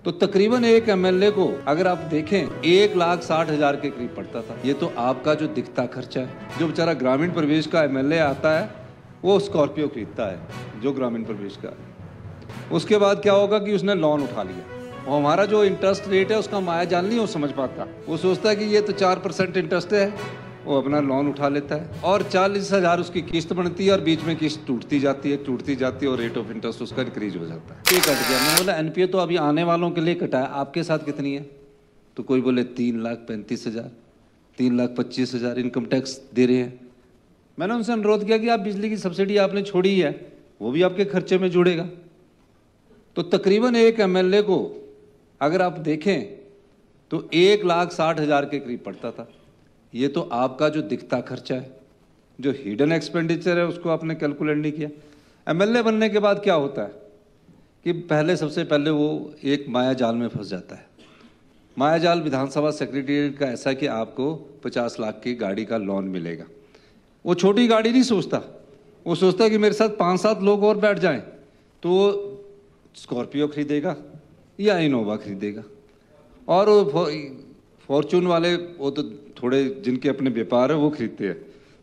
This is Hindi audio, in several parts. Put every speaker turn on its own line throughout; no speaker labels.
तो तकरीबन एक एमएलए को अगर आप देखें 1,60,000 के करीब पड़ता था। ये तो आपका जो दिखता खर्चा है। जो बेचारा ग्रामीण प्रवेश का एमएलए आता है वो स्कॉर्पियो खरीदता है, जो ग्रामीण प्रवेश का। उसके बाद क्या होगा कि उसने लोन उठा लिया और हमारा जो इंटरेस्ट रेट है उसका माया जाल नहीं वो समझ पाता। वो सोचता है कि ये तो 4% इंटरेस्ट है, वो अपना लोन उठा लेता है और 40,000 उसकी किस्त बनती है और बीच में किस्त टूटती जाती है और रेट ऑफ इंटरेस्ट उसका इंक्रीज हो जाता है। ये कट गया। मैं बोला एनपीए तो अभी आने वालों के लिए कटा है, आपके साथ कितनी है? तो कोई बोले 3,35,000, 3,25,000 इनकम टैक्स दे रहे हैं। मैंने उनसे अनुरोध किया कि आप बिजली की सब्सिडी आपने छोड़ी है, वो भी आपके खर्चे में जुड़ेगा। तो तकरीबन एक एमएलए को अगर आप देखें तो 1,60,000 के करीब पड़ता था। ये तो आपका जो दिखता खर्चा है, जो हिडन एक्सपेंडिचर है उसको आपने कैलकुलेट नहीं किया। एमएलए बनने के बाद क्या होता है कि सबसे पहले वो एक माया जाल में फंस जाता है। माया जाल विधानसभा सेक्रेटेरिएट का ऐसा कि आपको 50 लाख की गाड़ी का लोन मिलेगा। वो छोटी गाड़ी नहीं सोचता, वो सोचता है कि मेरे साथ 5-7 लोग और बैठ जाएं तो वो स्कॉर्पियो खरीदेगा या इनोवा खरीदेगा। और फॉर्चून वाले वो तो थोड़े जिनके अपने व्यापार है वो खरीदते हैं।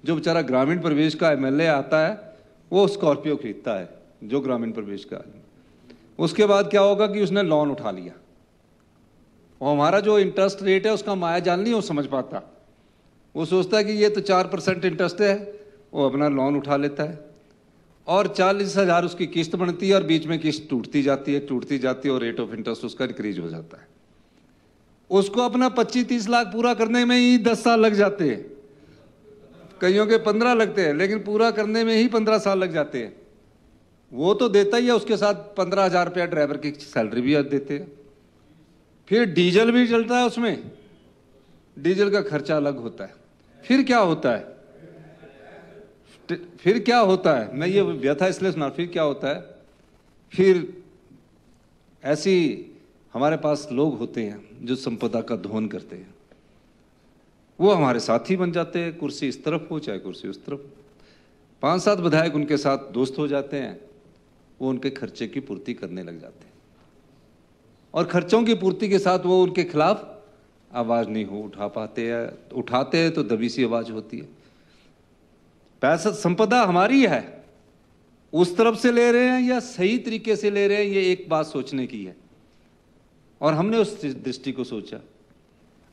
जो बेचारा ग्रामीण प्रवेश का एमएलए आता है वो स्कॉर्पियो खरीदता है, जो ग्रामीण प्रवेश का। उसके बाद क्या होगा कि उसने लोन उठा लिया और हमारा जो इंटरेस्ट रेट है उसका माया जाल नहीं वो समझ पाता। वो सोचता है कि ये तो 4% इंटरेस्ट है, वो अपना लोन उठा लेता है और 40,000 उसकी किस्त बनती है और बीच में किस्त टूटती जाती है और रेट ऑफ इंटरेस्ट उसका इंक्रीज हो जाता है। उसको अपना 25-30 लाख पूरा करने में ही 10 साल लग जाते हैं, कईयों के 15 लगते हैं, लेकिन पूरा करने में ही 15 साल लग जाते हैं। वो तो देता ही है, उसके साथ 15,000 रुपया ड्राइवर की सैलरी भी देते हैं। फिर डीजल भी चलता है, उसमें डीजल का खर्चा अलग होता है। फिर क्या होता है मैं ये व्यथा इसलिए सुना। फिर क्या होता है, फिर ऐसी हमारे पास लोग होते हैं जो संपदा का दोहन करते हैं। वो हमारे साथी बन जाते हैं, कुर्सी इस तरफ हो चाहे कुर्सी उस तरफ। 5-7 विधायक उनके साथ दोस्त हो जाते हैं, वो उनके खर्चे की पूर्ति करने लग जाते हैं और खर्चों की पूर्ति के साथ वो उनके खिलाफ आवाज नहीं उठा पाते हैं। उठाते हैं तो दबी सी आवाज होती है। पैसा संपदा हमारी है, उस तरफ से ले रहे हैं या सही तरीके से ले रहे हैं, ये एक बात सोचने की है। और हमने उस दृष्टि को सोचा।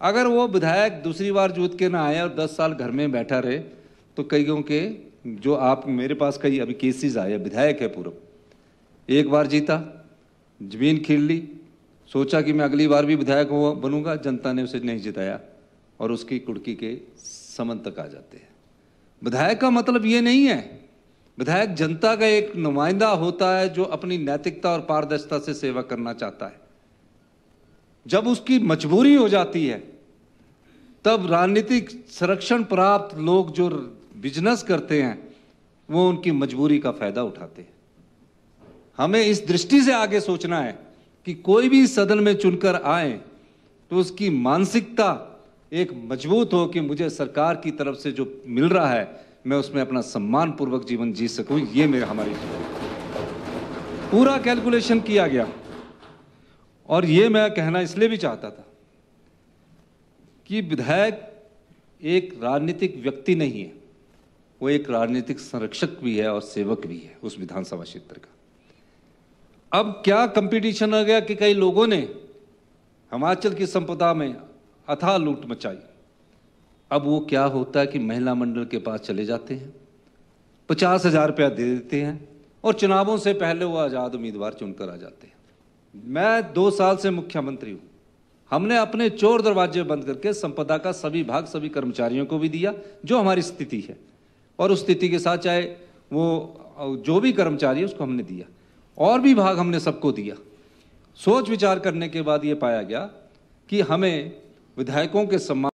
अगर वो विधायक दूसरी बार जूत के ना आए और 10 साल घर में बैठा रहे तो कईयों के जो आप मेरे पास कई अभी केसेस आए, विधायक है पूर्व, एक बार जीता, जमीन खरीद ली, सोचा कि मैं अगली बार भी विधायक बनूंगा, जनता ने उसे नहीं जिताया और उसकी कुड़की के समन तक आ जाते हैं। विधायक का मतलब ये नहीं है, विधायक जनता का एक नुमाइंदा होता है जो अपनी नैतिकता और पारदर्शिता से सेवा करना चाहता है। जब उसकी मजबूरी हो जाती है तब राजनीतिक संरक्षण प्राप्त लोग जो बिजनेस करते हैं वो उनकी मजबूरी का फायदा उठाते हैं। हमें इस दृष्टि से आगे सोचना है कि कोई भी सदन में चुनकर आए तो उसकी मानसिकता एक मजबूत हो कि मुझे सरकार की तरफ से जो मिल रहा है मैं उसमें अपना सम्मानपूर्वक जीवन जी सकूं। ये मेरा हमारी पूरा कैलकुलेशन किया गया। और ये मैं कहना इसलिए भी चाहता था कि विधायक एक राजनीतिक व्यक्ति नहीं है, वो एक राजनीतिक संरक्षक भी है और सेवक भी है उस विधानसभा क्षेत्र का। अब क्या कंपटीशन आ गया कि कई लोगों ने हिमाचल की संपदा में अथाह लूट मचाई। अब वो क्या होता है कि महिला मंडल के पास चले जाते हैं, 50,000 रुपया दे देते हैं और चुनावों से पहले वो आज़ाद उम्मीदवार चुनकर आ जाते हैं। मैं 2 साल से मुख्यमंत्री हूं, हमने अपने चोर दरवाजे बंद करके संपदा का सभी भाग सभी कर्मचारियों को भी दिया जो हमारी स्थिति है, और उस स्थिति के साथ चाहे वो जो भी कर्मचारी है उसको हमने दिया, और भी भाग हमने सबको दिया। सोच विचार करने के बाद ये पाया गया कि हमें विधायकों के सम्मान